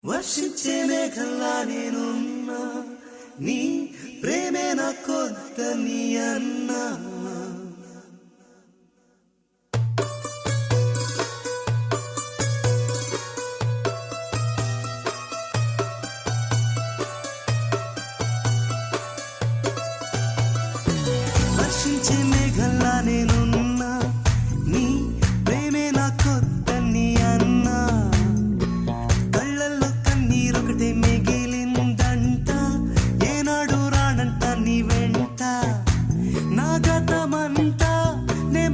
వర్షించే మేఘల్లా నేనున్నా, నీ ప్రేమే నాకొద్దని అన్నా. వర్షించే మేఘల్లా నేనున్నా, నీ ప్రేమే నాకొద్దని అన్నా. కళ్ళల్లో కన్నీరొకటే మిగిలిందంట, ఏనాడు రానంట నీ వెంట. నా గతమంతా నే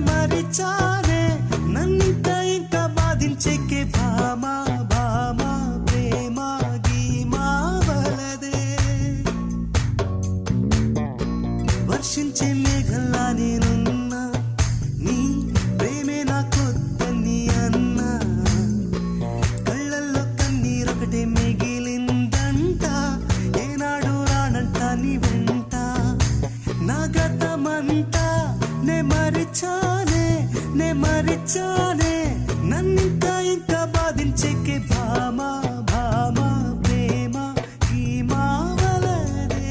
మరిచానే నన్నింత ఇంకా బాధించేకే భామా భామా ప్రేమ గీమా వలదే. వర్షించే మేఘల్లా నేనున్నా, నీ ప్రేమే నాకొద్దని అన్నా. కళ్ళల్లో కన్నీరొకటే మిగిలిందంట, ఏనాడు రానంట నీ వెంట. నా గతమంతా నే మరిచానే నన్నింకా ఇంకా బాధించేకే భామా భామా ప్రేమ గీమా వలదే.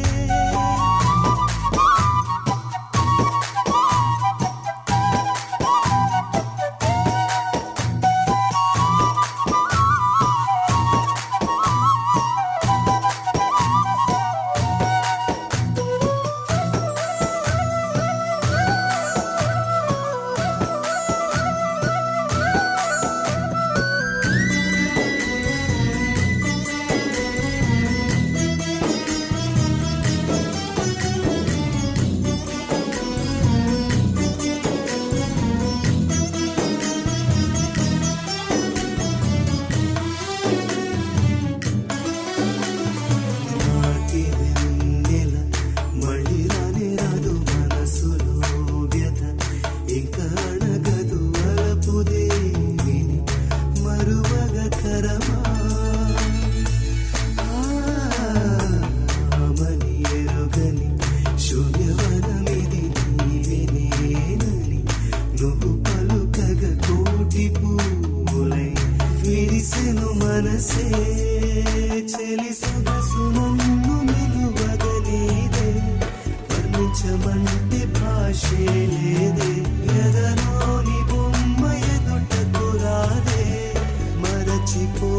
మనసే చెలి సొగసు నన్ను నిలువగలేదే, వర్ణించమంటే భాషే లేదే. ఎదలోని బొమ్మ ఎదుటకు రాదే, మరచిపో